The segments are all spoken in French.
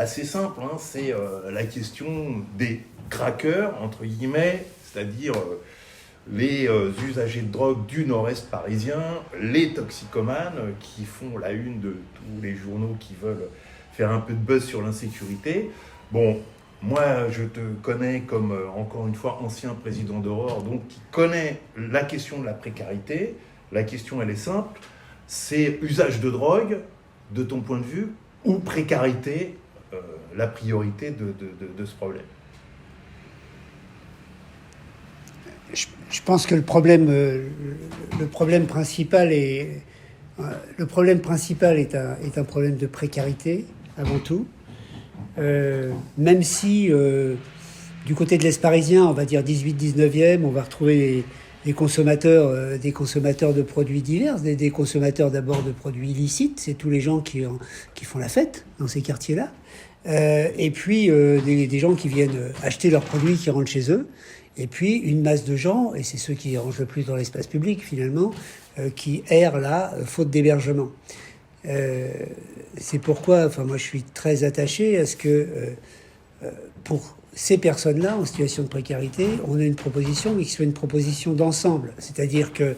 assez simple, hein, c'est la question des craqueurs, entre guillemets, c'est-à-dire les usagers de drogue du nord-est parisien, les toxicomanes qui font la une de tous les journaux qui veulent faire un peu de buzz sur l'insécurité. Bon, moi je te connais comme, encore une fois, ancien président d'Aurore, donc qui connaît la question de la précarité. La question elle est simple, c'est usage de drogue, de ton point de vue, ou précarité, la priorité de ce problème? Je pense que le problème principal est un problème de précarité, avant tout. Même si, du côté de l'Est parisien, on va dire 18-19e, on va retrouver des consommateurs de produits divers, des consommateurs d'abord de produits illicites, c'est tous les gens qui font la fête dans ces quartiers-là, et puis des gens qui viennent acheter leurs produits, qui rentrent chez eux, et puis une masse de gens, et c'est ceux qui dérangent le plus dans l'espace public finalement, qui errent là, faute d'hébergement. C'est pourquoi, moi je suis très attaché à ce que pour ces personnes-là en situation de précarité, on a une proposition, mais qui soit une proposition d'ensemble. C'est-à-dire que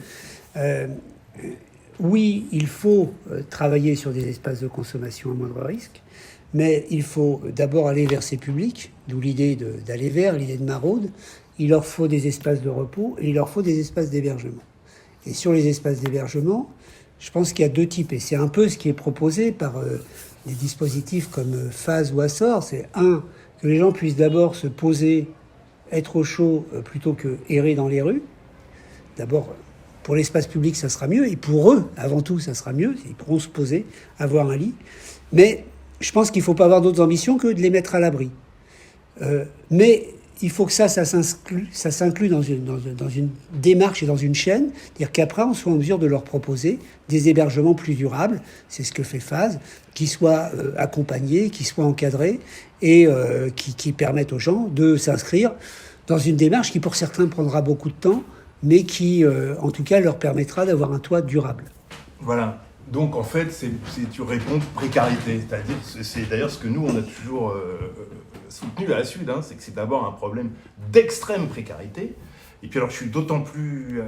oui, il faut travailler sur des espaces de consommation à moindre risque, mais il faut d'abord aller vers ces publics, d'où l'idée d'aller vers, l'idée de maraude. Il leur faut des espaces de repos et il leur faut des espaces d'hébergement. Et sur les espaces d'hébergement, je pense qu'il y a deux types, et c'est un peu ce qui est proposé par des dispositifs comme Phase ou Assor. C'est que les gens puissent d'abord se poser, être au chaud, plutôt que errer dans les rues. D'abord, pour l'espace public, ça sera mieux, et pour eux, avant tout, ça sera mieux. Ils pourront se poser, avoir un lit. Mais je pense qu'il ne faut pas avoir d'autres ambitions que de les mettre à l'abri. Mais il faut que ça s'inclue dans une démarche et dans une chaîne, c'est-à-dire qu'après, on soit en mesure de leur proposer des hébergements plus durables, c'est ce que fait Phase, qui soient accompagnés, qui soient encadrés, et qui permettent aux gens de s'inscrire dans une démarche qui, pour certains, prendra beaucoup de temps, mais qui, en tout cas, leur permettra d'avoir un toit durable. Voilà. Donc, en fait, tu réponds précarité. C'est-à-dire, c'est d'ailleurs ce que nous, on a toujours soutenu à la Sud, hein, c'est que c'est d'abord un problème d'extrême précarité. Et puis alors, je suis d'autant plus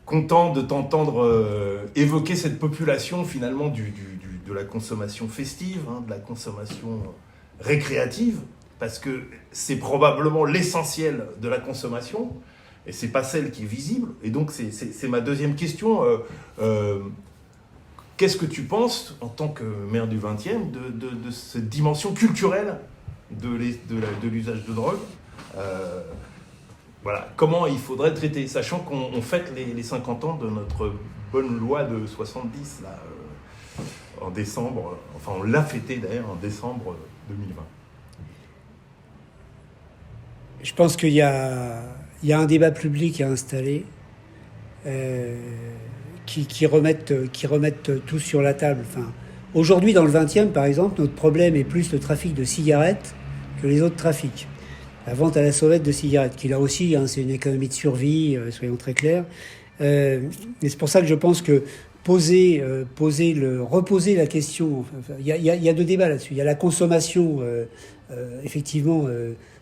content de t'entendre évoquer cette population, finalement, de la consommation festive, hein, de la consommation récréative, parce que c'est probablement l'essentiel de la consommation, et c'est pas celle qui est visible. Et donc, c'est ma deuxième question. Qu'est-ce que tu penses, en tant que maire du 20e, de cette dimension culturelle de l'usage de drogue? Voilà. Comment il faudrait traiter, sachant qu'on fête les 50 ans de notre bonne loi de 70, là, en décembre, enfin on l'a fêté d'ailleurs en décembre 2020. Je pense qu'il y a un débat public à installer, qui remettent tout sur la table. Enfin, aujourd'hui, dans le 20e, par exemple, notre problème est plus le trafic de cigarettes que les autres trafics. La vente à la sauvette de cigarettes, qui là aussi, hein, c'est une économie de survie, soyons très clairs. Et c'est pour ça que je pense que reposer la question, il y a deux débats là-dessus. Il y a la consommation, effectivement,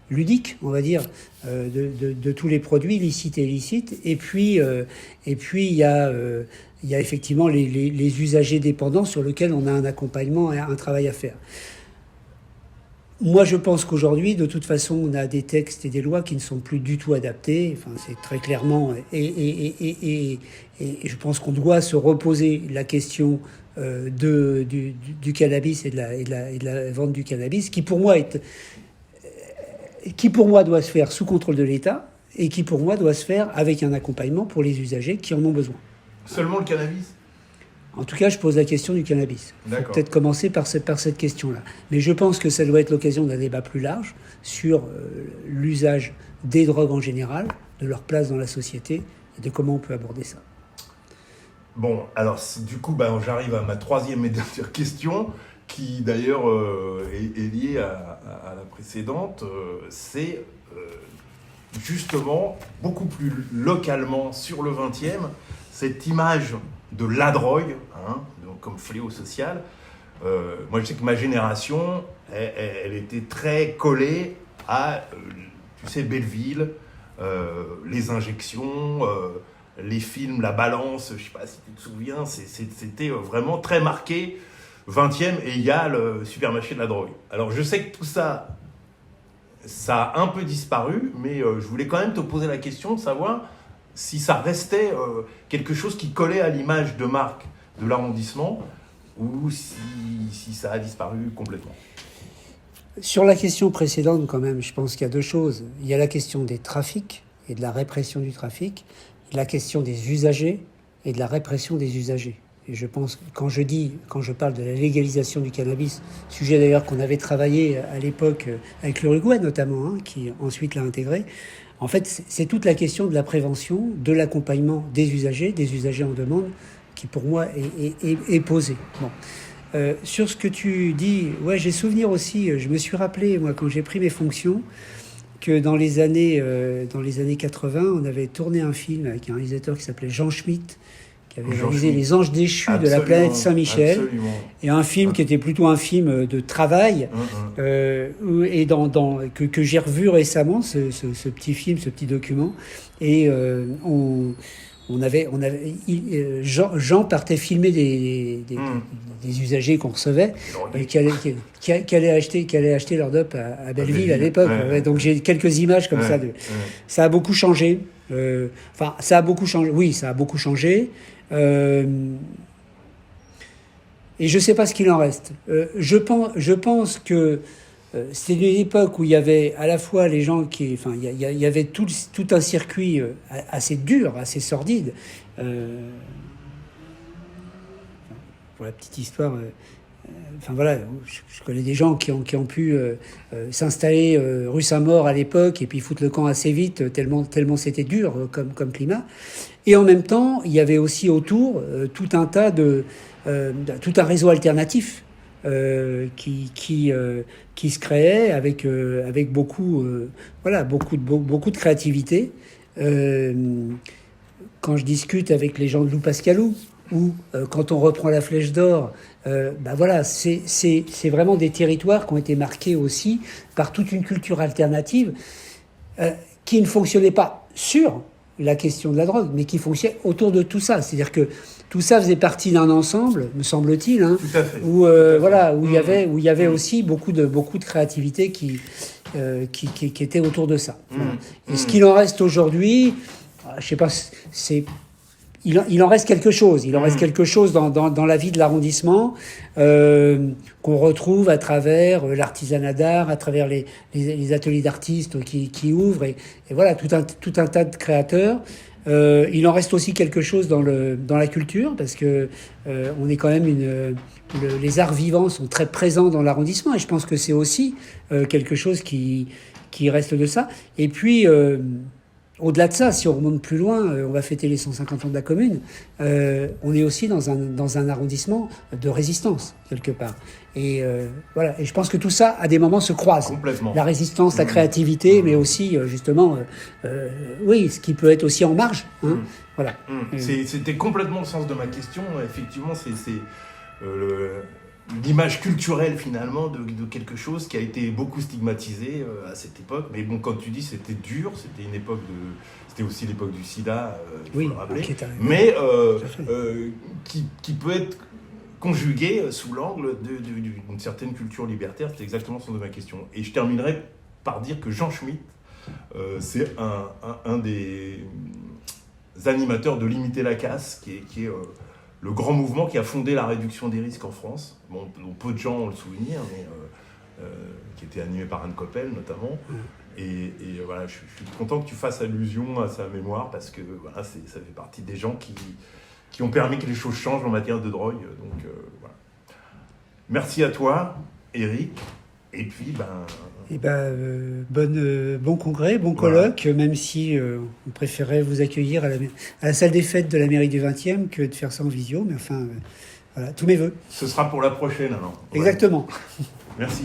ludique, on va dire, de tous les produits, licites et illicites. Et puis il y a effectivement les usagers dépendants sur lesquels on a un accompagnement et un travail à faire. Moi, je pense qu'aujourd'hui, de toute façon, on a des textes et des lois qui ne sont plus du tout adaptés. Enfin, c'est très clairement... Et je pense qu'on doit se reposer la question du cannabis et de la vente du cannabis, qui pour moi doit se faire sous contrôle de l'État et qui pour moi doit se faire avec un accompagnement pour les usagers qui en ont besoin. Seulement le cannabis ? En tout cas, je pose la question du cannabis. Il faut peut-être commencer par cette question-là. Mais je pense que ça doit être l'occasion d'un débat plus large sur l'usage des drogues en général, de leur place dans la société et de comment on peut aborder ça. Bon, alors du coup, j'arrive à ma troisième et dernière question, qui d'ailleurs est liée à la précédente. C'est justement beaucoup plus localement sur le 20e, cette image de la drogue, hein, donc comme fléau social. Moi, je sais que ma génération, elle était très collée à, tu sais, Belleville, les injections, les films, la balance, je sais pas si tu te souviens, c'était vraiment très marqué, 20e égale supermarché de la drogue. Alors je sais que tout ça, ça a un peu disparu, mais je voulais quand même te poser la question de savoir si ça restait quelque chose qui collait à l'image de marque de l'arrondissement, ou si ça a disparu complètement. Sur la question précédente, quand même, je pense qu'il y a deux choses. Il y a la question des trafics et de la répression du trafic, la question des usagers et de la répression des usagers. Et je pense que quand je parle de la légalisation du cannabis, sujet d'ailleurs qu'on avait travaillé à l'époque avec l'Uruguay notamment, qui ensuite l'a intégré, en fait, c'est toute la question de la prévention, de l'accompagnement des usagers en demande, qui pour moi est posée. Bon. Sur ce que tu dis, ouais, j'ai souvenir aussi, je me suis rappelé, moi, quand j'ai pris mes fonctions, que dans les années 80, on avait tourné un film avec un réalisateur qui s'appelait Jean Schmitt, qui avait réalisé Les Anges déchus de la planète Saint-Michel, et un film qui était plutôt un film de travail, et que j'ai revu récemment, ce petit film, ce petit document, et Jean partait filmer des usagers qu'on recevait, qui allaient acheter leur dope à Belleville à l'époque. Ouais. Donc j'ai quelques images comme ça. Ça a beaucoup changé. Ça a beaucoup changé. Oui, ça a beaucoup changé. Et je ne sais pas ce qu'il en reste. Je pense que c'était une époque où il y avait à la fois les gens il y avait tout un circuit assez dur, assez sordide. Pour la petite histoire, je connais des gens qui ont pu s'installer rue Saint-Maur à l'époque et puis foutre le camp assez vite, tellement c'était dur comme climat. Et en même temps, il y avait aussi autour tout un réseau alternatif. Qui se créait avec beaucoup de créativité. Quand je discute avec les gens de Lou Pascalou, ou quand on reprend la Flèche d'Or, c'est vraiment des territoires qui ont été marqués aussi par toute une culture alternative qui ne fonctionnait pas sur la question de la drogue, mais qui fonctionnait autour de tout ça. C'est-à-dire que tout ça faisait partie d'un ensemble, me semble-t-il, où il y avait aussi beaucoup de créativité qui était autour de ça. Et ce qu'il en reste aujourd'hui, je sais pas, il en reste quelque chose. Il en reste quelque chose dans la vie de l'arrondissement qu'on retrouve à travers l'artisanat d'art, à travers les ateliers d'artistes qui ouvrent et voilà tout un tas de créateurs. Il en reste aussi quelque chose dans la culture parce que on est quand même les arts vivants sont très présents dans l'arrondissement et je pense que c'est aussi quelque chose qui reste de ça. Et puis au-delà de ça, si on remonte plus loin, on va fêter les 150 ans de la commune. On est aussi dans un arrondissement de résistance quelque part. Et voilà. Et je pense que tout ça, à des moments, se croise. Complètement. La résistance, la créativité, mais aussi justement, ce qui peut être aussi en marge. Voilà. C'était complètement le sens de ma question. Effectivement, c'est l'image culturelle finalement de quelque chose qui a été beaucoup stigmatisé à cette époque. Mais bon, quand tu dis c'était dur, c'était aussi l'époque du sida, il faut le rappeler. Mais qui peut être conjugué sous l'angle d'une certaine culture libertaire. C'est exactement le sens de ma question. Et je terminerai par dire que Jean Schmitt, c'est un des animateurs de Limiter la casse, qui est le grand mouvement qui a fondé la réduction des risques en France. Bon, peu de gens ont le souvenir, mais qui était animé par Anne Coppel notamment. Et voilà, je suis content que tu fasses allusion à sa mémoire parce que voilà, ça fait partie des gens qui ont permis que les choses changent en matière de drogue. Donc voilà. Merci à toi, Eric. Et puis, bon congrès, bon colloque, même si on préférait vous accueillir à la salle des fêtes de la mairie du 20e que de faire ça en visio. Mais enfin, voilà, tous mes vœux. Ce sera pour la prochaine alors. Exactement. Merci.